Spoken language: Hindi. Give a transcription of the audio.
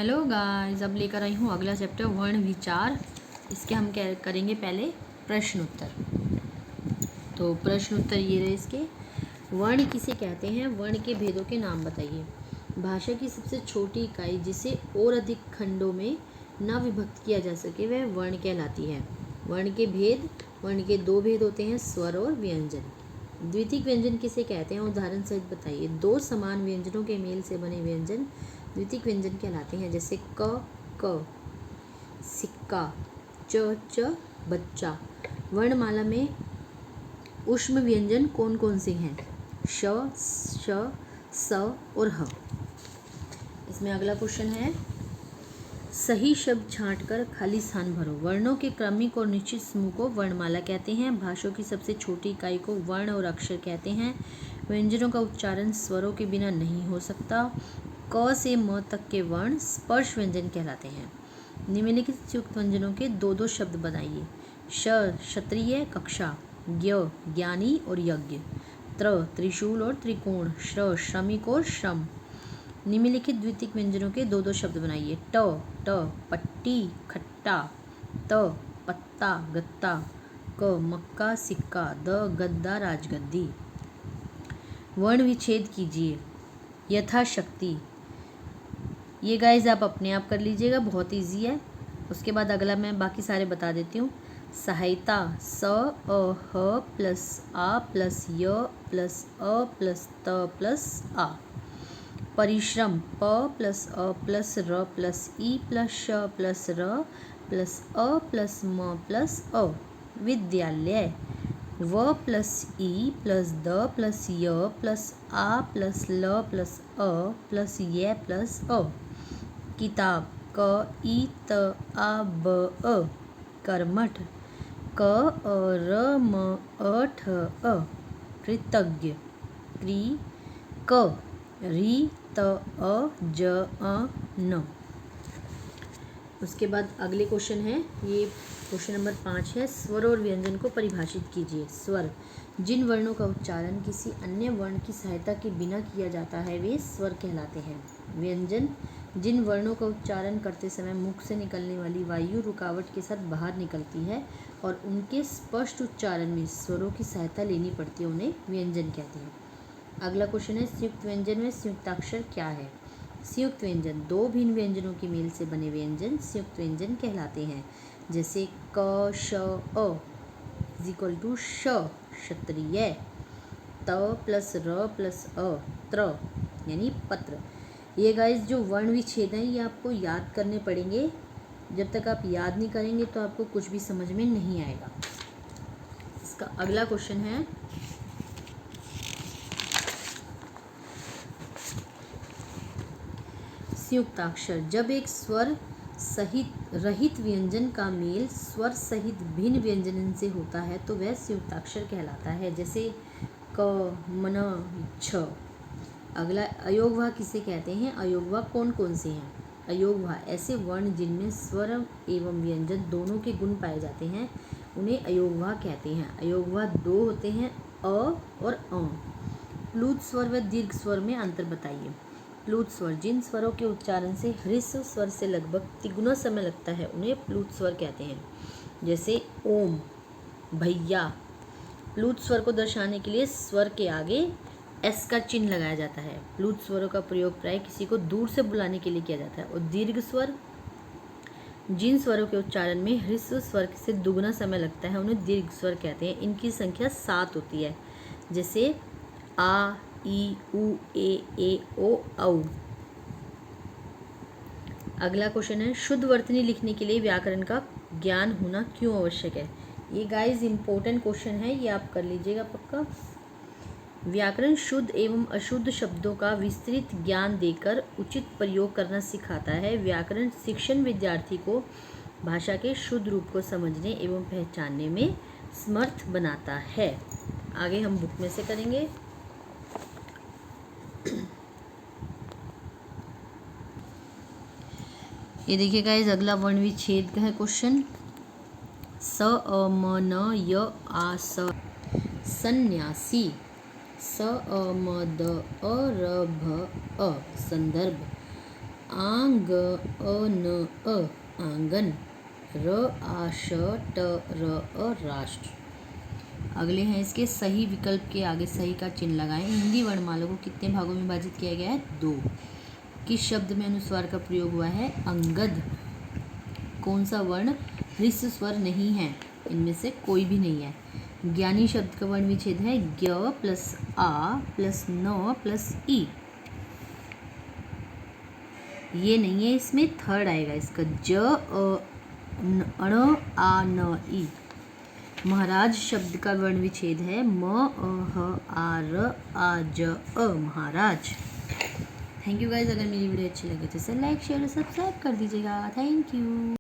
हेलो गाइस, अब लेकर आई हूँ अगला चैप्टर वर्ण विचार। इसके हम क्या करेंगे, पहले प्रश्न उत्तर। तो प्रश्न उत्तर ये रहे इसके। वर्ण किसे कहते हैं, वर्ण के भेदों के नाम बताइए। भाषा की सबसे छोटी इकाई जिसे और अधिक खंडों में न विभक्त किया जा सके वह वर्ण कहलाती है। वर्ण के भेद, वर्ण के दो भेद होते हैं, स्वर और व्यंजन। द्वितीयक व्यंजन किसे कहते हैं, उदाहरण सहित बताइए। दो समान व्यंजनों के मेल से बने व्यंजन द्वितीयक व्यंजन कहलाते हैं, जैसे क, सिक्का, च, बच्चा। वर्णमाला में ऊष्म व्यंजन कौन कौन से हैं, श, स और ह। इसमें अगला क्वेश्चन है, सही शब्द छांटकर खाली स्थान भरो। वर्णों के क्रमिक और निश्चित समूह को वर्णमाला कहते हैं। भाषा की सबसे छोटी इकाई को वर्ण और अक्षर कहते हैं। व्यंजनों का उच्चारण स्वरों के बिना नहीं हो सकता। क से म तक के वर्ण स्पर्श व्यंजन कहलाते हैं। निम्नलिखित संयुक्त व्यंजनों के दो दो शब्द बनाइए। श, क्षत्रिय, कक्षा। ज्ञ, ज्ञानी और यज्ञ। त्र, त्रिशूल और त्रिकोण। श्र, श्रमिक और श्रम। निम्नलिखित द्वितीयक व्यंजनों के दो दो शब्द बनाइए। ट, पट्टी, खट्टा। त, पत्ता, गत्ता। क, मक्का, सिक्का। द, गद्दा, राजगद्दी। वर्ण विच्छेद कीजिए यथाशक्ति। ये गाइज आप अपने आप कर लीजिएगा, बहुत इजी है। उसके बाद अगला मैं बाकी सारे बता देती हूँ। सहायता, स, अ, ह प्लस आ प्लस य प्लस अ प्लस त प्लस आ। परिश्रम, प प्लस अ प्लस र प्लस ई प्लस श प्लस र प्लस अ प्लस म प्लस अ। विद्यालय, व plus E plus the plus य प्लस आ प्लस ल प्लस अ प्लस य प्लस अ। किताब, क, ई, त, आ, ब, अ। कर्मठ, क, अ, र, म, अ, ठ, अ। कृतज्ञ, कृ, क, री, त, अ, ज, अ, न। उसके बाद अगले क्वेश्चन है, ये क्वेश्चन नंबर 5 है। स्वर और व्यंजन को परिभाषित कीजिए। स्वर, जिन वर्णों का उच्चारण किसी अन्य वर्ण की सहायता के बिना किया जाता है वे स्वर कहलाते हैं। व्यंजन, जिन वर्णों का उच्चारण करते समय मुख से निकलने वाली वायु रुकावट के साथ बाहर निकलती है और उनके स्पष्ट उच्चारण में स्वरों की सहायता लेनी पड़ती है, उन्हें व्यंजन कहते हैं। अगला क्वेश्चन है, संयुक्त व्यंजन में संयुक्ताक्षर क्या है। संयुक्त व्यंजन, दो भिन्न व्यंजनों के मेल से बने व्यंजन संयुक्त व्यंजन कहलाते हैं, जैसे क, श, अ इज इक्वल टू श, क्षत्रिय। त प्लस र प्लस अ, त्र यानी पत्र। ये गाइस जो वर्ण विच्छेद हैं ये आपको याद करने पड़ेंगे। जब तक आप याद नहीं करेंगे तो आपको कुछ भी समझ में नहीं आएगा। इसका अगला क्वेश्चन है, संयुक्ताक्षर, जब एक स्वर सहित रहित व्यंजन का मेल स्वर सहित भिन्न व्यंजन से होता है तो वह संयुक्ताक्षर कहलाता है, जैसे क, मन, छ। अगला, अयोगवाह किसे कहते हैं। अयोगवाह कौन कौन से हैं। अयोगवाह ऐसे वर्ण जिनमें स्वर एवं व्यंजन दोनों के गुण पाए जाते हैं, उन्हें अयोगवाह कहते हैं। अयोगवाह दो होते हैं, अ और अ। प्लुत स्वर व दीर्घ स्वर में अंतर बताइए। प्लुत स्वर, जिन स्वरों के उच्चारण से ह्रस्व स्वर से लगभग तिगुना समय लगता है उन्हें प्लुत स्वर कहते हैं, जैसे ओम, भैया। प्लुत स्वर को दर्शाने के लिए स्वर के आगे एस का चिन्ह लगाया जाता है। प्लुत स्वरों का प्रयोग प्राय किसी को दूर से बुलाने के लिए किया जाता है। और दीर्घ स्वर, जिन स्वरों के उच्चारण में ह्रस्व स्वर से दुगना समय लगता है उन्हें दीर्घ स्वर कहते हैं। इनकी संख्या 7 होती है, जैसे आ, ई, उ, ए, ओ, औ। अगला क्वेश्चन है, शुद्ध वर्तनी लिखने के लिए व्याकरण का ज्ञान होना क्यों आवश्यक है। ये गाइस इंपॉर्टेंट क्वेश्चन है, ये आप कर लीजिएगा पक्का। व्याकरण शुद्ध एवं अशुद्ध शब्दों का विस्तृत ज्ञान देकर उचित प्रयोग करना सिखाता है। व्याकरण शिक्षण विद्यार्थी को भाषा के शुद्ध रूप को समझने एवं पहचानने में समर्थ बनाता है। आगे हम बुक में से करेंगे। ये देखिए गाइस, अगला वर्ण विच्छेद का है क्वेश्चन। स, अ, म, न, य, आ, स। सन्यासी, स, अ, म, द, अ, र, भ, अ। संदर्भ, आंग अ न अ आंगन, र आ श ट र अ राष्ट्र। अगले हैं इसके सही विकल्प के आगे सही का चिन्ह लगाएं। हिंदी वर्णमाला को कितने भागों में विभाजित किया गया है? 2। किस शब्द में अनुस्वार का प्रयोग हुआ है? अंगद। कौन सा वर्ण ह्रस्व स्वर नहीं है? इनमें से कोई भी नहीं है। ज्ञानी शब्द का वर्ण विच्छेद है ज्ञ प्लस आ प्लस न प्लस ई। ये नहीं है, इसमें थर्ड आएगा इसका ज अण आ न ई। महाराज शब्द का वर्ण विच्छेद है म अ ह आ र आ ज अ महाराज। Thank you guys. अगर मेरी वीडियो अच्छी लगे तो इसे लाइक शेयर और सब्सक्राइब कर दीजिएगा। Thank you.